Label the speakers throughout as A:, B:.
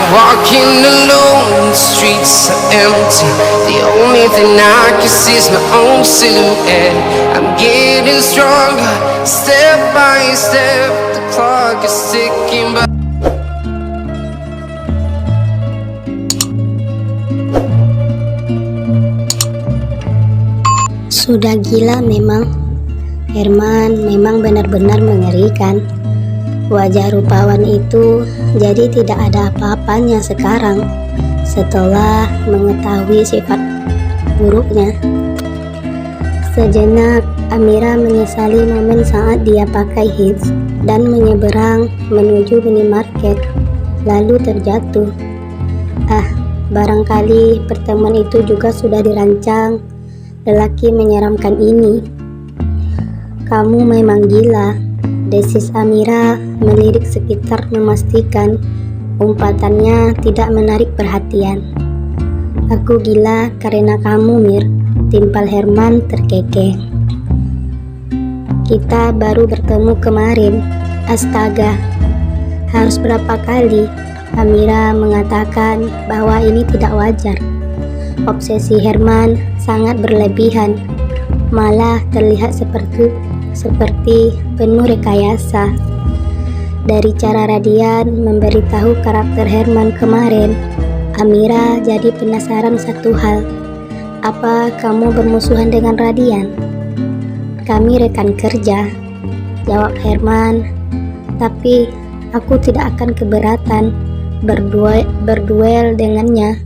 A: Walking alone, the streets are empty. The only thing I can see is my own silhouette. I'm getting stronger, step by step. The clock is ticking by.
B: Sudah gila memang. Herman memang benar-benar mengerikan. Wajah rupawan itu jadi tidak ada apa-apanya sekarang setelah mengetahui sifat buruknya. Sejenak Amira menyesali momen saat dia pakai hits dan menyeberang menuju minimarket lalu terjatuh. Barangkali pertemuan itu juga sudah dirancang lelaki menyeramkan ini. Kamu memang gila, desis Amira melirik sekitar memastikan umpatannya tidak menarik perhatian. Aku gila karena kamu, Mir, timpal Herman terkekeh. Kita baru bertemu kemarin. Astaga, harus berapa kali Amira mengatakan bahwa ini tidak wajar. Obsesi Herman sangat berlebihan, malah terlihat seperti penuh rekayasa. Dari cara Radian memberitahu karakter Herman kemarin, Amira jadi penasaran satu hal. Apa kamu bermusuhan dengan Radian? Kami rekan kerja, jawab Herman. Tapi aku tidak akan keberatan berduel dengannya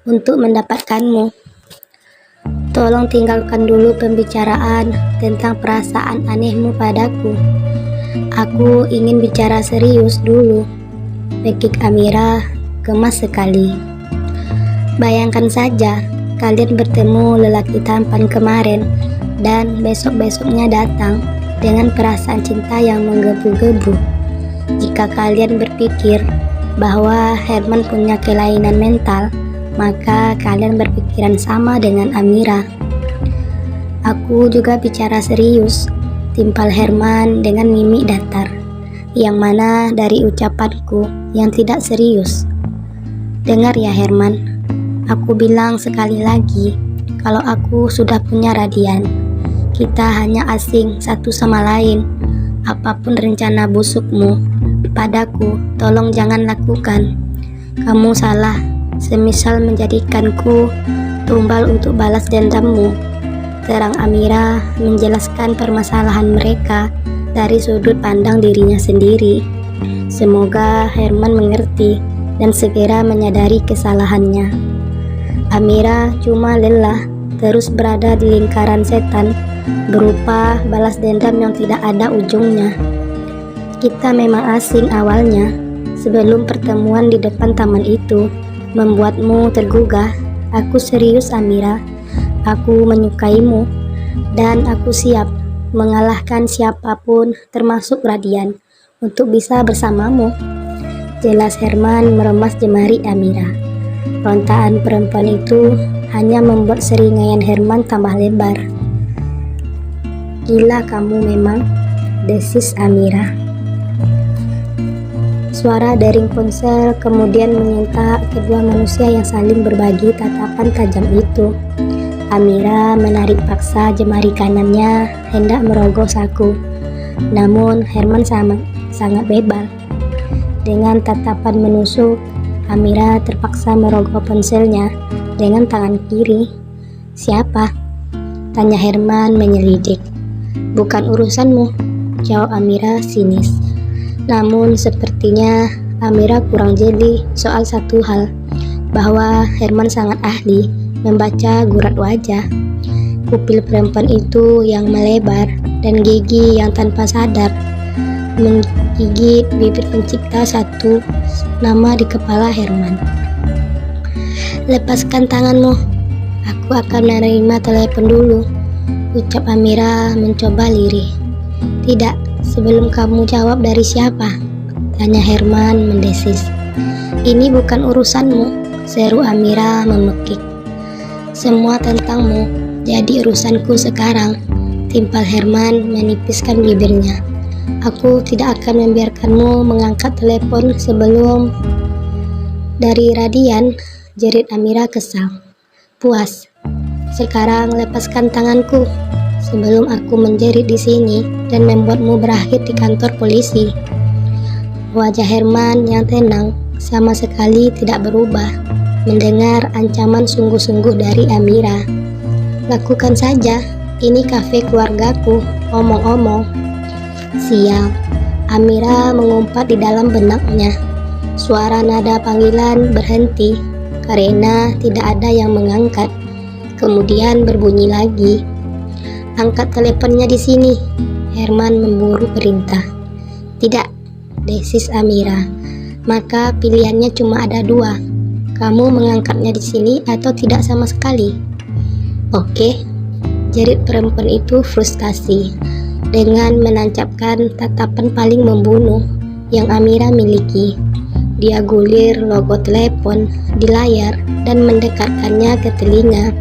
B: untuk mendapatkanmu. Tolong tinggalkan dulu pembicaraan tentang perasaan anehmu padaku. Aku ingin bicara serius dulu. Pekik Amira gemas sekali. Bayangkan saja kalian bertemu lelaki tampan kemarin dan besok-besoknya datang dengan perasaan cinta yang menggebu-gebu. Jika kalian berpikir bahwa Herman punya kelainan mental, maka kalian berpikiran sama dengan Amira. Aku juga bicara serius, timpal Herman dengan mimik datar, yang mana dari ucapanku yang tidak serius. Dengar ya Herman, aku bilang sekali lagi, kalau aku sudah punya Radian, kita hanya asing satu sama lain. Apapun rencana busukmu padaku, tolong jangan lakukan. Kamu salah, semisal menjadikanku tumbal untuk balas dendammu. Terang Amira menjelaskan permasalahan mereka dari sudut pandang dirinya sendiri. Semoga Herman mengerti dan segera menyadari kesalahannya. Amira cuma lelah terus berada di lingkaran setan berupa balas dendam yang tidak ada ujungnya. Kita memang asing awalnya. Sebelum pertemuan di depan taman itu membuatmu tergugah, aku serius Amira. Aku menyukaimu dan aku siap mengalahkan siapapun termasuk Radian untuk bisa bersamamu. Jelas Herman meremas jemari Amira. Rontaan perempuan itu hanya membuat seringayan Herman tambah lebar. Gila kamu memang, desis Amira. Suara dering ponsel kemudian menyentak kedua manusia yang saling berbagi tatapan tajam itu. Amira menarik paksa jemari kanannya hendak merogoh saku. Namun Herman sangat bebal. Dengan tatapan menusuk, Amira terpaksa merogoh ponselnya dengan tangan kiri. Siapa? Tanya Herman menyelidik. Bukan urusanmu, jawab Amira sinis. Namun sepertinya Amira kurang jeli soal satu hal, bahwa Herman sangat ahli membaca gurat wajah. Pupil perempuan itu yang melebar dan gigi yang tanpa sadar menggigit bibir pencipta satu nama di kepala Herman. Lepaskan tanganmu, aku akan menerima telepon dulu, ucap Amira mencoba lirih. Tidak, sebelum kamu jawab dari siapa? Tanya Herman mendesis. Ini bukan urusanmu, seru Amira memekik. Semua tentangmu, jadi urusanku sekarang, timpal Herman menipiskan bibirnya. Aku tidak akan membiarkanmu mengangkat telepon sebelum Dari Radian, jerit Amira kesal. Puas. Sekarang lepaskan tanganku sebelum aku menjerit di sini dan membuatmu berakhir di kantor polisi. Wajah Herman yang tenang sama sekali tidak berubah mendengar ancaman sungguh-sungguh dari Amira. Lakukan saja, ini kafe keluargaku, omong-omong. Sial, Amira mengumpat di dalam benaknya. Suara nada panggilan berhenti karena tidak ada yang mengangkat. Kemudian berbunyi lagi. Angkat teleponnya di sini. Herman memburu perintah. Tidak, desis Amira. Maka pilihannya cuma ada dua. Kamu mengangkatnya di sini atau tidak sama sekali. Oke, jerit perempuan itu frustasi dengan menancapkan tatapan paling membunuh yang Amira miliki. Dia gulir logo telepon di layar dan mendekatkannya ke telinga.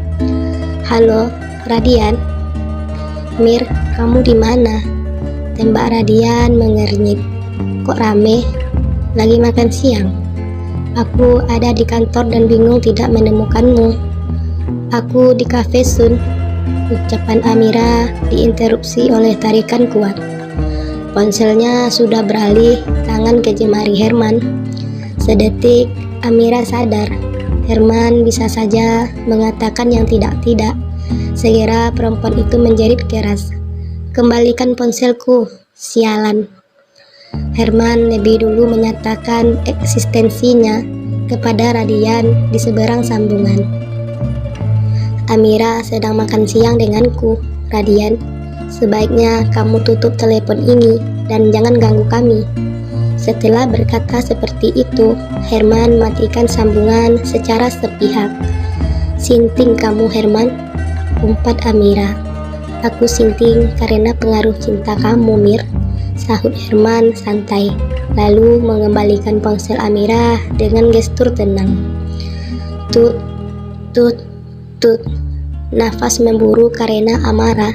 B: Halo, Radian. Mir, kamu di mana? Tembak Radian mengernyit. Kok rame? Lagi makan siang? Aku ada di kantor dan bingung tidak menemukanmu. Aku di kafe Sun. Ucapan Amira diinterupsi oleh tarikan kuat. Ponselnya sudah beralih tangan ke jemari Herman. Sedetik Amira sadar Herman bisa saja mengatakan yang tidak-tidak. Segera perempuan itu menjerit keras. Kembalikan ponselku, sialan. Herman lebih dulu menyatakan eksistensinya kepada Radian di seberang sambungan. Amira sedang makan siang denganku, Radian. Sebaiknya kamu tutup telepon ini dan jangan ganggu kami. Setelah berkata seperti itu, Herman matikan sambungan secara sepihak. Sinting kamu, Herman, umpat Amira. Aku sinting karena pengaruh cinta kamu, Mir, sahut Herman santai, lalu mengembalikan ponsel Amira dengan gestur tenang. Tut, tut, tut. Nafas memburu karena amarah.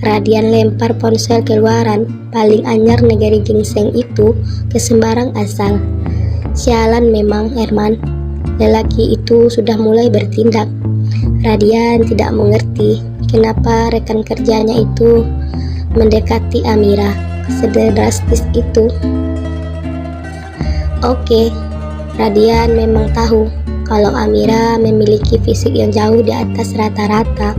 B: Radian lempar ponsel keluaran paling anyar negeri gingseng itu ke sembarang asal. Sialan memang, Herman. Lelaki itu sudah mulai bertindak. Radian tidak mengerti kenapa rekan kerjanya itu mendekati Amira sedrastis itu. Oke, Radian memang tahu kalau Amira memiliki fisik yang jauh di atas rata-rata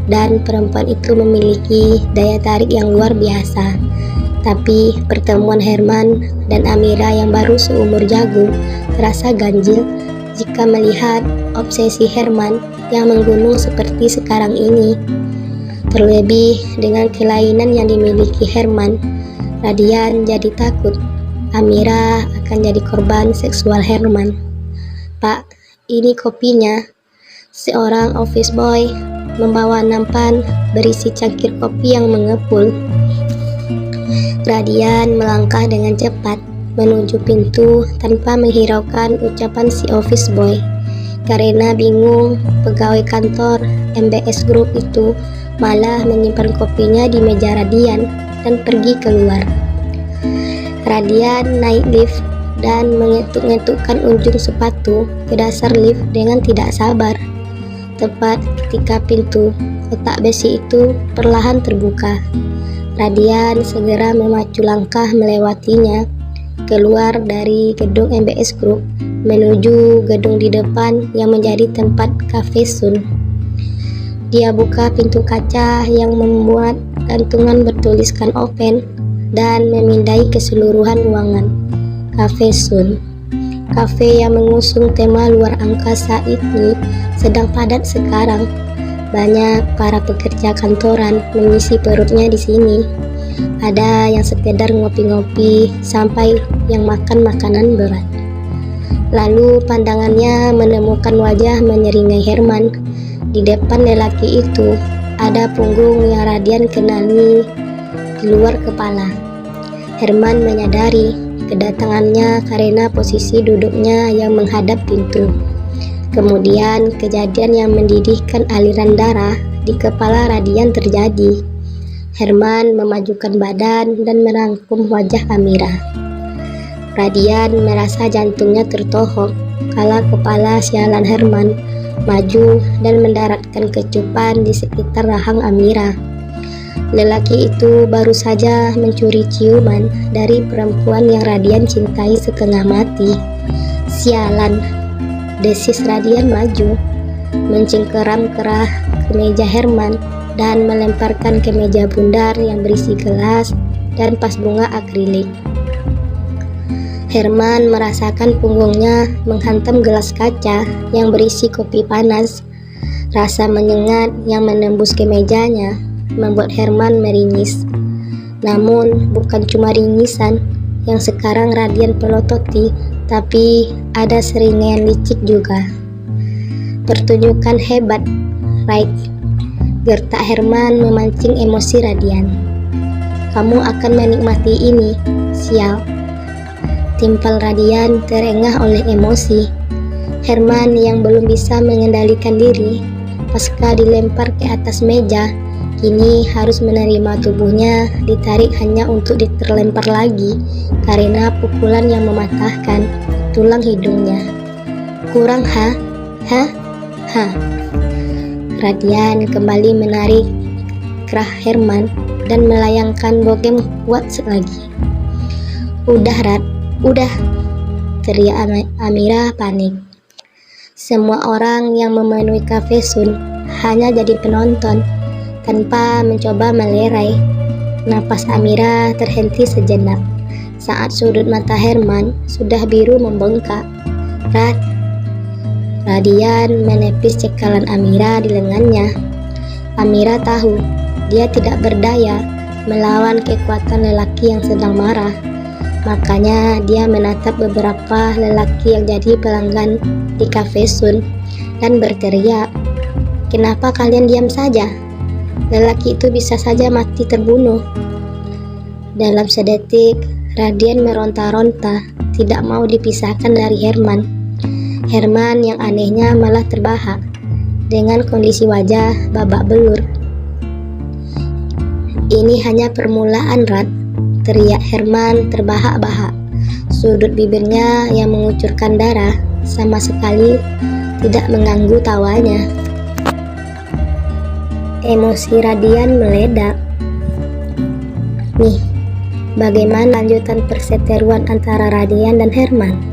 B: dan perempuan itu memiliki daya tarik yang luar biasa. Tapi pertemuan Herman dan Amira yang baru seumur jagung terasa ganjil jika melihat obsesi Herman yang menggunung seperti sekarang ini. Terlebih dengan kelainan yang dimiliki Herman, Radian jadi takut Amira akan jadi korban seksual Herman. Pak, ini kopinya. Seorang office boy membawa nampan berisi cangkir kopi yang mengepul. Radian melangkah dengan cepat menuju pintu tanpa menghiraukan ucapan si office boy. Karena bingung, pegawai kantor MBS Group itu malah menyimpan kopinya di meja Radian dan pergi keluar. Radian naik lift dan mengetuk-ngetukkan ujung sepatu ke dasar lift dengan tidak sabar. Tepat ketika pintu kotak besi itu perlahan terbuka, Radian segera memacu langkah melewatinya, keluar dari gedung MBS Group menuju gedung di depan yang menjadi tempat kafe Sun. Dia buka pintu kaca yang memuat gantungan bertuliskan open dan memindai keseluruhan ruangan kafe Sun. Kafe yang mengusung tema luar angkasa ini sedang padat sekarang. Banyak para pekerja kantoran mengisi perutnya di sini. Ada yang sekedar ngopi-ngopi sampai yang makan makanan berat. Lalu pandangannya menemukan wajah menyeringai Herman. Di depan lelaki itu ada punggung yang Radian kenali di luar kepala. Herman menyadari kedatangannya karena posisi duduknya yang menghadap pintu. Kemudian kejadian yang mendidihkan aliran darah di kepala Radian terjadi. Herman memajukan badan dan merangkum wajah Amira. Radian merasa jantungnya tertohok kala kepala sialan Herman maju dan mendaratkan kecupan di sekitar rahang Amira. Lelaki itu baru saja mencuri ciuman dari perempuan yang Radian cintai setengah mati. Sialan, desis Radian maju, mencengkeram kerah kemeja Herman dan melemparkan ke meja bundar yang berisi gelas dan vas bunga akrilik. Herman merasakan punggungnya menghantam gelas kaca yang berisi kopi panas. Rasa menyengat yang menembus ke mejanya membuat Herman meringis. Namun bukan cuma ringisan yang sekarang Radian pelototi, tapi ada seringan licik juga. Pertunjukan hebat, right? Gertak Herman memancing emosi Radian. Kamu akan menikmati ini, sial. Timpal Radian terengah oleh emosi. Herman yang belum bisa mengendalikan diri pasca dilempar ke atas meja, kini harus menerima tubuhnya ditarik hanya untuk diterlempar lagi karena pukulan yang mematahkan tulang hidungnya. Kurang ha? Radian kembali menarik kerah Herman dan melayangkan bogem kuat lagi. Udah Rad, udah, teriak Amira panik. Semua orang yang memenuhi Cafe Sun hanya jadi penonton tanpa mencoba melerai. Napas Amira terhenti sejenak saat sudut mata Herman sudah biru membengkak. Radian menepis cekalan Amira di lengannya. Amira tahu dia tidak berdaya melawan kekuatan lelaki yang sedang marah. Makanya dia menatap beberapa lelaki yang jadi pelanggan di Cafe Sun dan berteriak, "Kenapa kalian diam saja? Lelaki itu bisa saja mati terbunuh." Dalam sedetik, Radian meronta-ronta, tidak mau dipisahkan dari Herman. Herman yang anehnya malah terbahak dengan kondisi wajah babak belur. "Ini hanya permulaan, Rad," teriak Herman terbahak-bahak. Sudut bibirnya yang mengucurkan darah sama sekali tidak mengganggu tawanya. Emosi Radian meledak. Nih, bagaimana lanjutan perseteruan antara Radian dan Herman?